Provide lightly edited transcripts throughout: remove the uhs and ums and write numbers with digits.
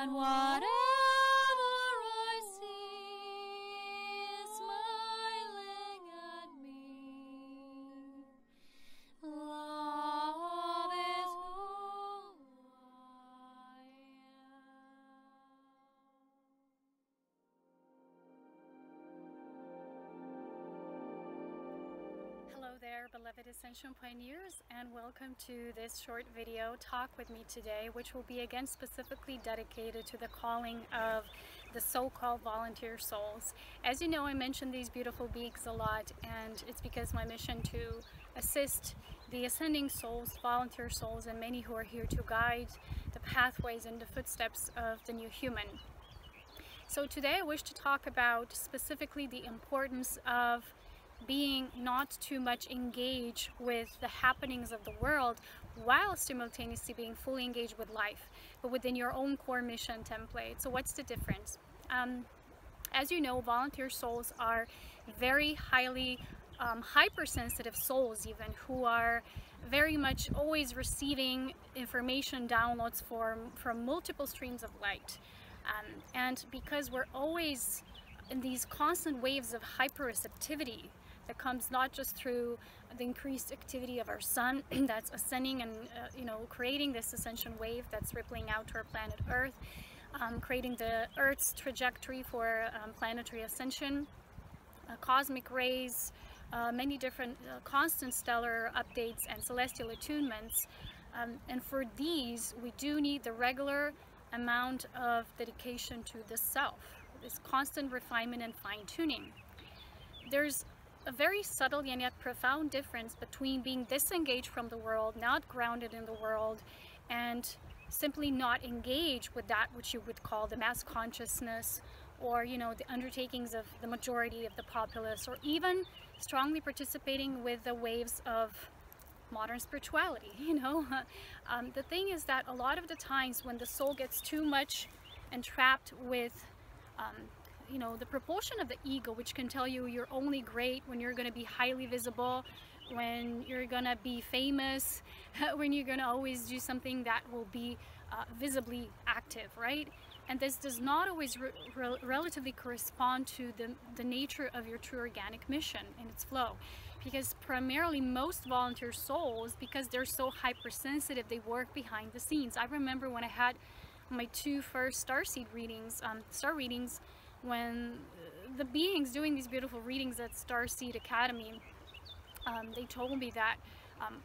and whatever I see is smiling at me. Love is who I am. Hello there, beloved Ascension Pioneers, and welcome to this short video talk with me today, which will be again specifically dedicated to the calling of the so-called volunteer souls. As you know, I mention these beautiful beings a lot, and it's because my mission to assist the ascending souls, volunteer souls, and many who are here to guide the pathways and the footsteps of the new human. So today I wish to talk about specifically the importance of being not too much engaged with the happenings of the world while simultaneously being fully engaged with life, but within your own core mission template. So what's the difference? As you know, volunteer souls are very highly hypersensitive souls, even, who are very much always receiving information downloads from multiple streams of light. And because we're always in these constant waves of hyperreceptivity that comes not just through the increased activity of our sun that's ascending and creating this ascension wave that's rippling out to our planet Earth, creating the Earth's trajectory for planetary ascension, cosmic rays, many different constant stellar updates and celestial attunements. And for these, we do need the regular amount of dedication to the self, this constant refinement and fine-tuning. There's a very subtle and yet profound difference between being disengaged from the world, not grounded in the world, and simply not engaged with that which you would call the mass consciousness, or the undertakings of the majority of the populace, or even strongly participating with the waves of modern spirituality. The thing is that a lot of the times when the soul gets too much entrapped with the propulsion of the ego, which can tell you you're only great when you're going to be highly visible, when you're going to be famous, when you're going to always do something that will be visibly active, right? And this does not always relatively correspond to the nature of your true organic mission and its flow. Because primarily most volunteer souls, because they're so hypersensitive, they work behind the scenes. I remember when I had my two first starseed readings, star readings, when the beings doing these beautiful readings at Starseed Academy, they told me that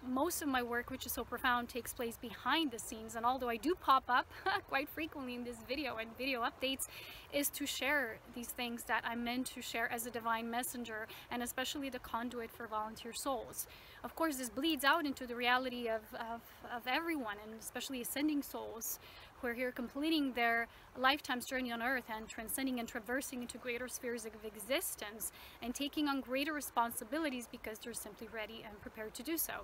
most of my work, which is so profound, takes place behind the scenes. And although I do pop up quite frequently in this video and video updates, is to share these things that I'm meant to share as a divine messenger, and especially the conduit for volunteer souls. Of course, this bleeds out into the reality of everyone, and especially ascending souls who are here completing their lifetime's journey on Earth and transcending and traversing into greater spheres of existence and taking on greater responsibilities because they're simply ready and prepared to do so.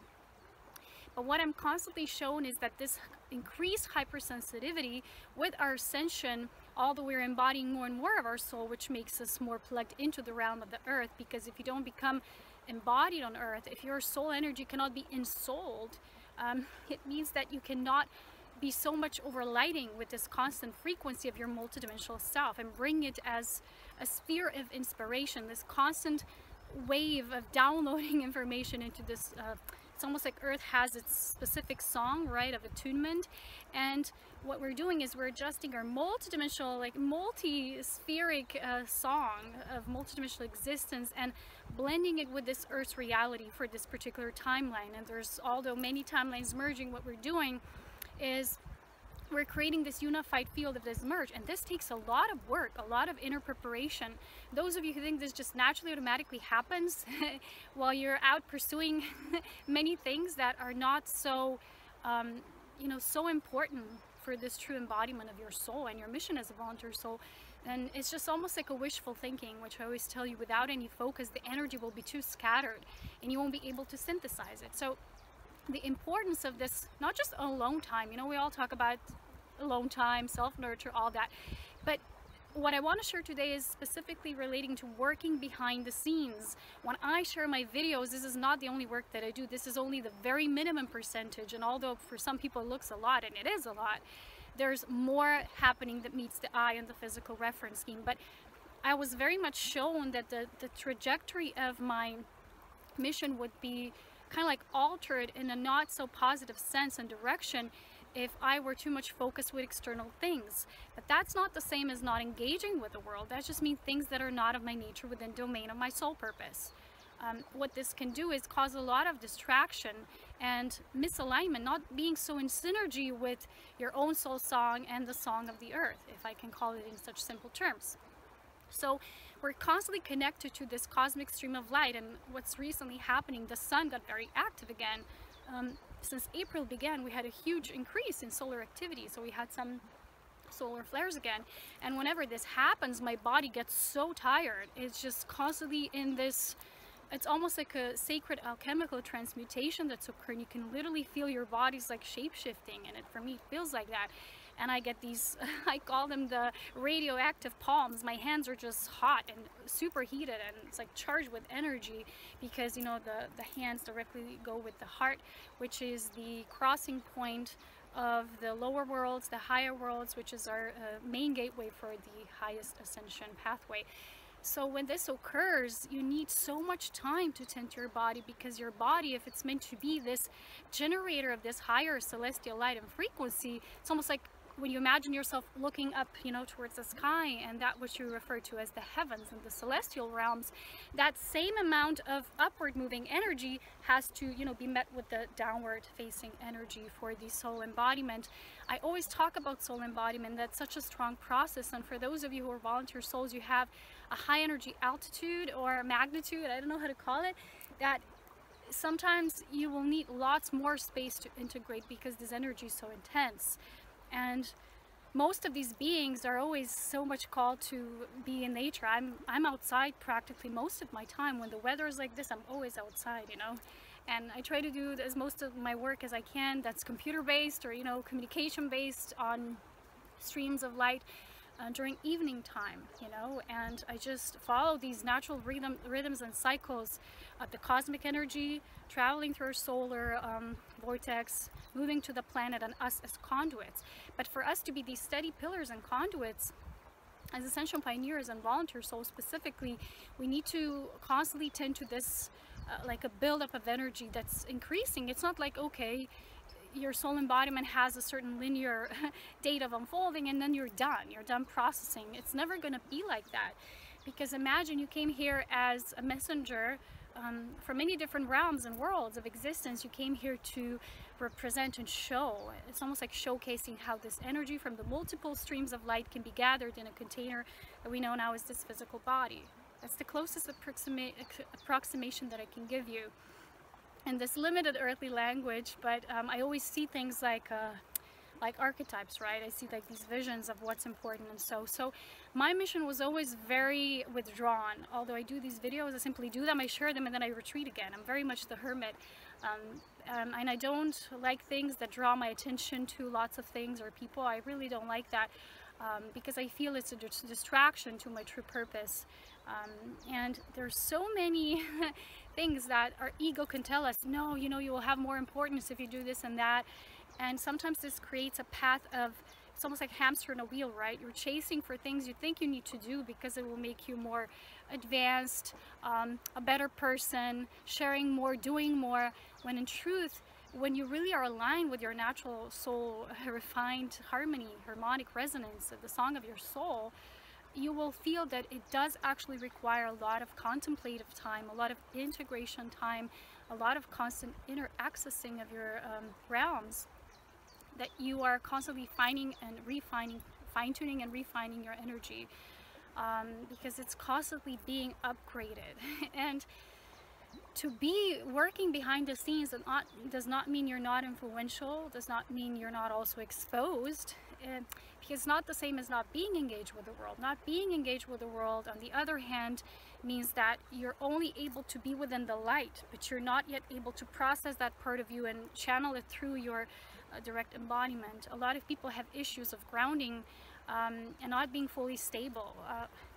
But what I'm constantly shown is that this increased hypersensitivity with our ascension, although we're embodying more and more of our soul, which makes us more plugged into the realm of the Earth, because if you don't become embodied on Earth, if your soul energy cannot be ensouled, it means that you cannot be so much overlighting with this constant frequency of your multidimensional self and bring it as a sphere of inspiration, this constant wave of downloading information into this. It's almost like Earth has its specific song, right, of attunement, and what we're doing is we're adjusting our multidimensional, like multi-spheric song of multidimensional existence and blending it with this Earth's reality for this particular timeline. And there's, although many timelines merging, what we're doing is we're creating this unified field of this merge, and this takes a lot of work, a lot of inner preparation. Those of you who think this just naturally automatically happens while you're out pursuing many things that are not so so important for this true embodiment of your soul and your mission as a volunteer soul, and it's just almost like a wishful thinking, which I always tell you, without any focus the energy will be too scattered and you won't be able to synthesize it. So the importance of this, not just alone time, we all talk about alone time, self-nurture, all that, but what I want to share today is specifically relating to working behind the scenes. When I share my videos, this is not the only work that I do. This is only the very minimum percentage, and although for some people it looks a lot, and it is a lot, there's more happening that meets the eye and the physical reference scheme. But I was very much shown that the trajectory of my mission would be kind of like altered in a not so positive sense and direction if I were too much focused with external things. But that's not the same as not engaging with the world. That just means things that are not of my nature within domain of my soul purpose. What this can do is cause a lot of distraction and misalignment, not being so in synergy with your own soul song and the song of the earth, if I can call it in such simple terms. So we're constantly connected to this cosmic stream of light, and what's recently happening, the sun got very active again. Since April began, we had a huge increase in solar activity, so we had some solar flares again. And whenever this happens, my body gets so tired. It's just constantly in this, it's almost like a sacred alchemical transmutation that's occurring. You can literally feel your body's like shape-shifting, and for me it feels like that. And I get these, I call them the radioactive palms. My hands are just hot and super heated, and it's like charged with energy, because, you know, the hands directly go with the heart, which is the crossing point of the lower worlds, the higher worlds, which is our main gateway for the highest ascension pathway. So when this occurs, you need so much time to tend to your body, because your body, if it's meant to be this generator of this higher celestial light and frequency, it's almost like when you imagine yourself looking up, you know, towards the sky, and that which you refer to as the heavens and the celestial realms, that same amount of upward moving energy has to, you know, be met with the downward facing energy for the soul embodiment. I always talk about soul embodiment. That's such a strong process, and for those of you who are volunteer souls, you have a high energy altitude or magnitude, I don't know how to call it, that sometimes you will need lots more space to integrate because this energy is so intense. And most of these beings are always so much called to be in nature. I'm outside practically most of my time. When the weather is like this, I'm always outside, you know. And I try to do as most of my work as I can that's computer based or, you know, communication based on streams of light during evening time, you know. And I just follow these natural rhythms and cycles of the cosmic energy traveling through our solar vortex, moving to the planet, and us as conduits. But for us to be these steady pillars and conduits as ascension pioneers and volunteer souls specifically, we need to constantly tend to this like a buildup of energy that's increasing. It's not like, okay, your soul embodiment has a certain linear date of unfolding and then you're done processing. It's never going to be like that, because imagine you came here as a messenger from many different realms and worlds of existence. You came here to represent and show. It's almost like showcasing how this energy from the multiple streams of light can be gathered in a container that we know now as this physical body. That's the closest approximation that I can give you in this limited earthly language. But I always see things like archetypes, right? I see like these visions of what's important. And so my mission was always very withdrawn. Although I do these videos, I simply do them, I share them, and then I retreat again. I'm very much the hermit. And I don't like things that draw my attention to lots of things or people. I really don't like that, because I feel it's a distraction to my true purpose. And there's so many things that our ego can tell us, no, you know, you will have more importance if you do this and that. And sometimes this creates a path of, it's almost like hamster in a wheel, right? You're chasing for things you think you need to do because it will make you more advanced, a better person, sharing more, doing more, when in truth, when you really are aligned with your natural soul, refined harmony, harmonic resonance of the song of your soul, you will feel that it does actually require a lot of contemplative time, a lot of integration time, a lot of constant inner accessing of your realms, that you are constantly finding and refining, fine-tuning and refining your energy, because it's constantly being upgraded. And to be working behind the scenes does not mean you're not influential, does not mean you're not also exposed, because it's not the same as not being engaged with the world. Not being engaged with the world, on the other hand, means that you're only able to be within the light, but you're not yet able to process that part of you and channel it through your direct embodiment. A lot of people have issues of grounding and not being fully stable,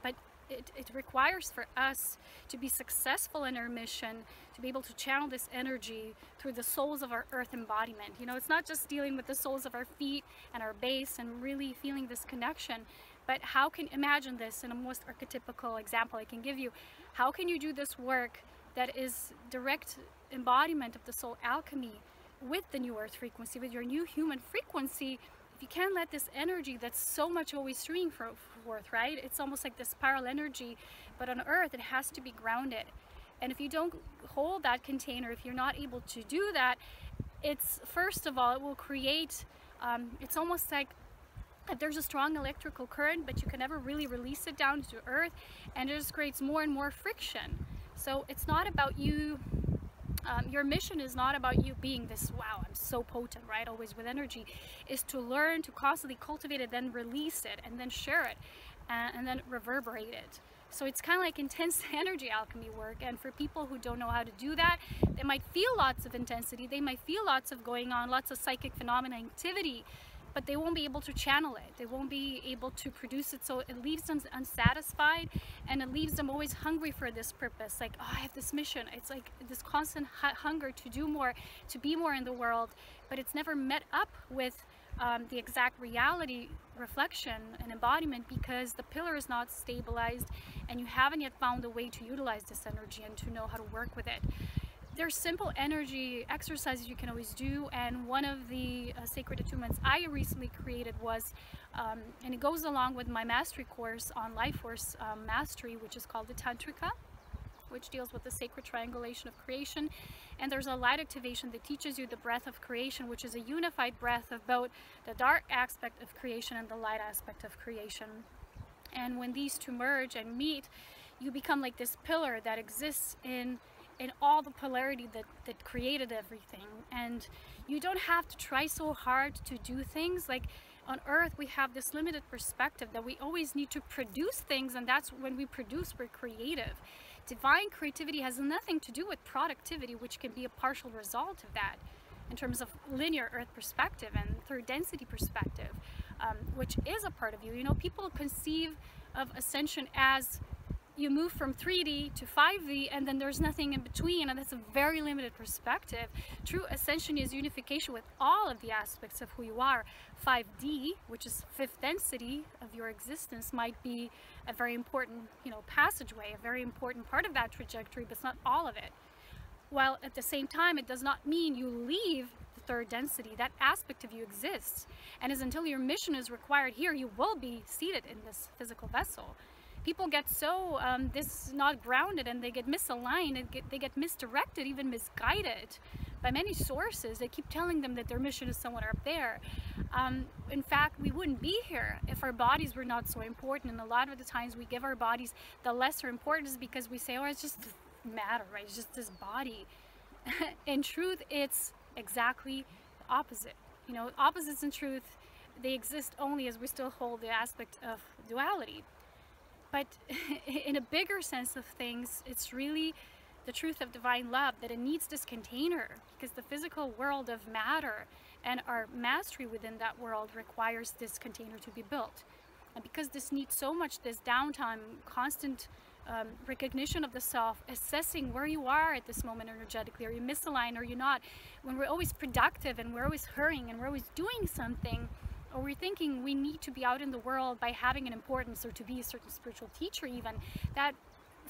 but it requires for us to be successful in our mission, to be able to channel this energy through the soles of our earth embodiment. You know, it's not just dealing with the soles of our feet and our base and really feeling this connection, but how can, imagine this in a most archetypical example I can give you, how can you do this work that is direct embodiment of the soul alchemy with the new earth frequency, with your new human frequency, if you can't let this energy that's so much always streaming forth, right? It's almost like this spiral energy, but on earth it has to be grounded. And if you don't hold that container, if you're not able to do that, it's, first of all, it will create, it's almost like if there's a strong electrical current, but you can never really release it down to earth, and it just creates more and more friction. So it's not about you, your mission is not about you being this, wow, I'm so potent, right, always with energy, is to learn to constantly cultivate it, then release it, and then share it, and then reverberate it. So it's kind of like intense energy alchemy work, and for people who don't know how to do that, they might feel lots of intensity, they might feel lots of going on, lots of psychic phenomena activity, but they won't be able to channel it, they won't be able to produce it, so it leaves them unsatisfied, and it leaves them always hungry for this purpose, like, oh, I have this mission. It's like this constant hunger to do more, to be more in the world, but it's never met up with the exact reality, reflection, and embodiment, because the pillar is not stabilized, and you haven't yet found a way to utilize this energy and to know how to work with it. There's simple energy exercises you can always do, and one of the sacred attunements I recently created was, and it goes along with my mastery course on life force mastery, which is called the Tantrika, which deals with the sacred triangulation of creation. And there's a light activation that teaches you the breath of creation, which is a unified breath of both the dark aspect of creation and the light aspect of creation. And when these two merge and meet, you become like this pillar that exists in all the polarity that created everything. And you don't have to try so hard to do things. Like on earth we have this limited perspective that we always need to produce things, and that's when we produce, we're creative. Divine creativity has nothing to do with productivity, which can be a partial result of that in terms of linear earth perspective and third density perspective, which is a part of you. You know, people conceive of ascension as you move from 3D to 5D and then there's nothing in between, and that's a very limited perspective. True ascension is unification with all of the aspects of who you are. 5D, which is fifth density of your existence, might be a very important, you know, passageway, a very important part of that trajectory, but it's not all of it. While at the same time, it does not mean you leave the third density. That aspect of you exists, and as until your mission is required here, you will be seated in this physical vessel. People get so not grounded, and they get misaligned, and they get misdirected, even misguided by many sources. They keep telling them that their mission is somewhere up there. In fact, we wouldn't be here if our bodies were not so important, and a lot of the times we give our bodies the lesser importance because we say, oh, it's just matter, right? It's just this body. In truth, it's exactly the opposite. You know, opposites in truth, they exist only as we still hold the aspect of duality. But in a bigger sense of things, it's really the truth of divine love, that it needs this container, because the physical world of matter and our mastery within that world requires this container to be built. And because this needs so much, this downtime, constant recognition of the self, assessing where you are at this moment energetically, are you misaligned, are you not? When we're always productive and we're always hurrying and we're always doing something, or we're thinking we need to be out in the world by having an importance or to be a certain spiritual teacher even, that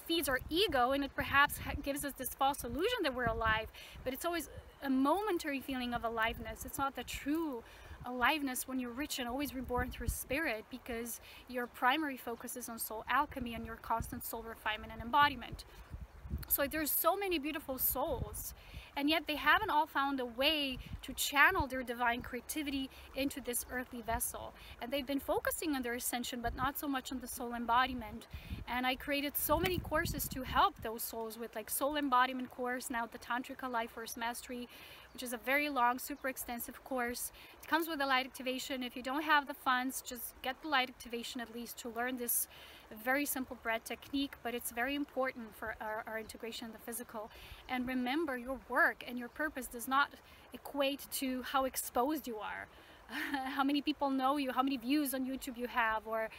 feeds our ego, and it perhaps gives us this false illusion that we're alive, but it's always a momentary feeling of aliveness. It's not the true aliveness when you're rich and always reborn through spirit, because your primary focus is on soul alchemy and your constant soul refinement and embodiment. So there's so many beautiful souls, and yet they haven't all found a way to channel their divine creativity into this earthly vessel. And they've been focusing on their ascension, but not so much on the soul embodiment. And I created so many courses to help those souls with, like soul embodiment course, now the Tantrika Life Force Mastery, which is a very long, super extensive course. It comes with a light activation. If you don't have the funds, just get the light activation at least to learn this very simple breath technique, but it's very important for our integration in the physical. And remember, your work and your purpose does not equate to how exposed you are, how many people know you, how many views on YouTube you have, or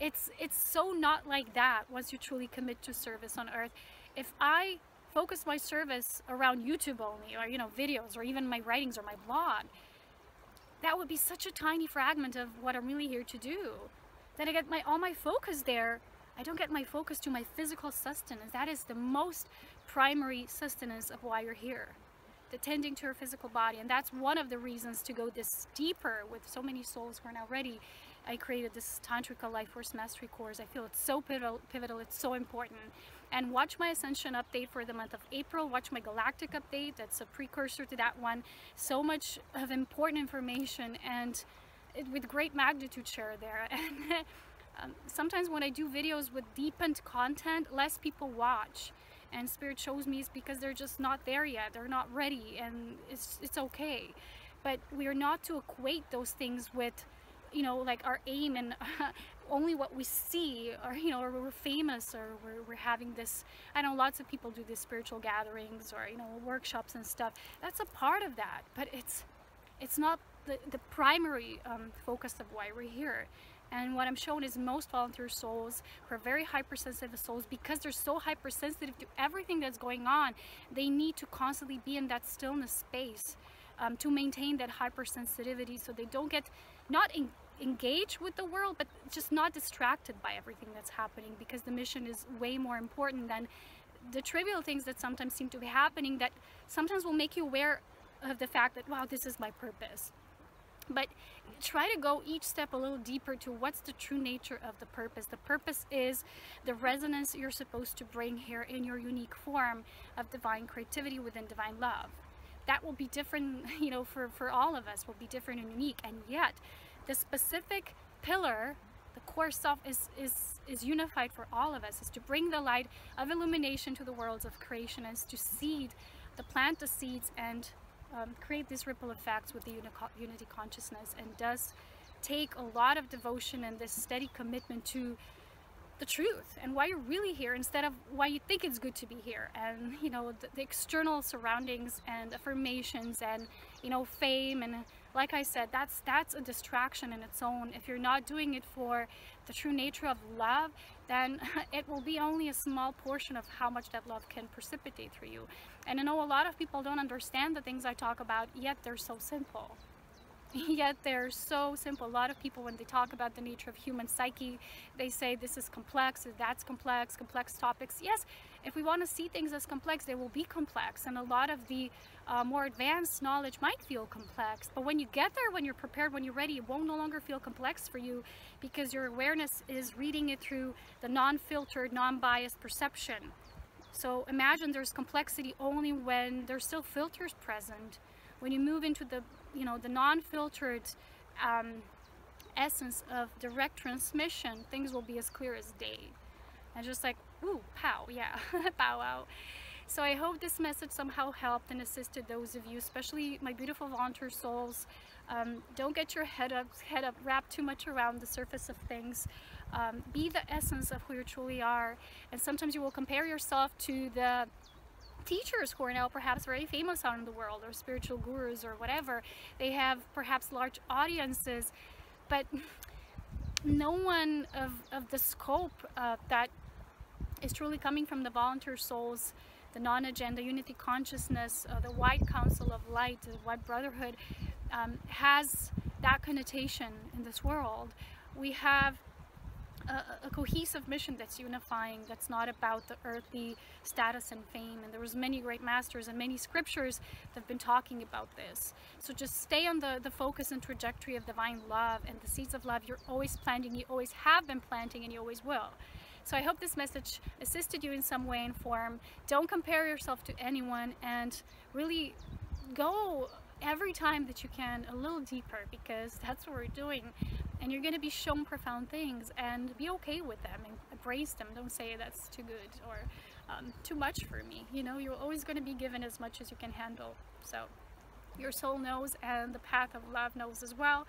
it's so not like that once you truly commit to service on earth. If I focus my service around YouTube only, or videos, or even my writings or my blog, that would be such a tiny fragment of what I'm really here to do. Then I get all my focus there. I don't get my focus to my physical sustenance. That is the most primary sustenance of why you're here, the tending to your physical body. And that's one of the reasons to go this deeper with so many souls who are now ready. I created this Tantrika Life Force Mastery course. I feel it's so pivotal, it's so important. And watch my Ascension update for the month of April. Watch my Galactic update, that's a precursor to that one. So much of important information, and with great magnitude share there. And sometimes when I do videos with deepened content, less people watch. And Spirit shows me it's because they're just not there yet. They're not ready, and it's okay. But we are not to equate those things with, like our aim and only what we see, or or we're famous, or we're having this. I know lots of people do these spiritual gatherings, or workshops and stuff. That's a part of that, but it's not the primary focus of why we're here. And what I'm showing is most volunteer souls who are very hypersensitive souls, because they're so hypersensitive to everything that's going on, they need to constantly be in that stillness space to maintain that hypersensitivity, so they don't get engaged with the world, but just not distracted by everything that's happening, because the mission is way more important than the trivial things that sometimes seem to be happening, that sometimes will make you aware of the fact that, wow, this is my purpose. But try to go each step a little deeper to what's the true nature of the purpose. The purpose is the resonance you're supposed to bring here in your unique form of divine creativity within divine love. That will be different, for all of us, will be different and unique. And yet, the specific pillar, the core self, is unified for all of us, is to bring the light of illumination to the worlds of creation, is to plant the seeds and create these ripple effects with the unity consciousness, and does take a lot of devotion and this steady commitment to the truth and why you're really here, instead of why you think it's good to be here, and the external surroundings and affirmations and fame. And like I said, that's a distraction in its own. If you're not doing it for the true nature of love, then it will be only a small portion of how much that love can precipitate through you. And I know a lot of people don't understand the things I talk about, yet they're so simple. Yet they're so simple. A lot of people, when they talk about the nature of human psyche, they say this is complex, that's complex topics. Yes, if we want to see things as complex, they will be complex, and a lot of the more advanced knowledge might feel complex. But when you get there, when you're prepared, when you're ready, it won't no longer feel complex for you, because your awareness is reading it through the non-filtered, non-biased perception. So imagine there's complexity only when there's still filters present. When you move into the the non-filtered essence of direct transmission, things will be as clear as day. And just like, ooh, pow, yeah, pow wow. So I hope this message somehow helped and assisted those of you, especially my beautiful volunteer souls. Don't get your head up wrapped too much around the surface of things. Be the essence of who you truly are. And sometimes you will compare yourself to the teachers who are now perhaps very famous out in the world, or spiritual gurus or whatever. They have perhaps large audiences, but no one of the scope that is truly coming from the volunteer souls, the non-agenda unity consciousness, the White Council of Light, the White Brotherhood, has that connotation in this world. We have a cohesive mission that's unifying, that's not about the earthly status and fame. And there was many great masters and many scriptures that have been talking about this. So just stay on the focus and trajectory of divine love, and the seeds of love you're always planting, you always have been planting, and you always will. So I hope this message assisted you in some way and form. Don't compare yourself to anyone, and really go every time that you can a little deeper, because that's what we're doing. And you're going to be shown profound things, and be okay with them and embrace them. Don't say that's too good or too much for me. You're always going to be given as much as you can handle. So your soul knows, and the path of love knows as well.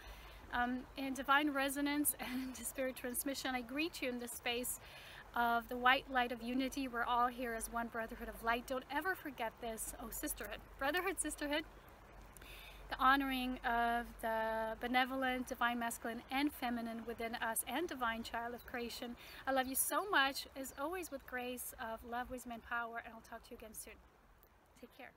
In divine resonance and spirit transmission, I greet you in the space of the white light of unity. We're all here as one brotherhood of light. Don't ever forget this. Oh, sisterhood, brotherhood, sisterhood. the honoring of the benevolent, divine masculine and feminine within us, and divine child of creation. I love you so much, as always, with grace of love, wisdom, and power, and I'll talk to you again soon. Take care.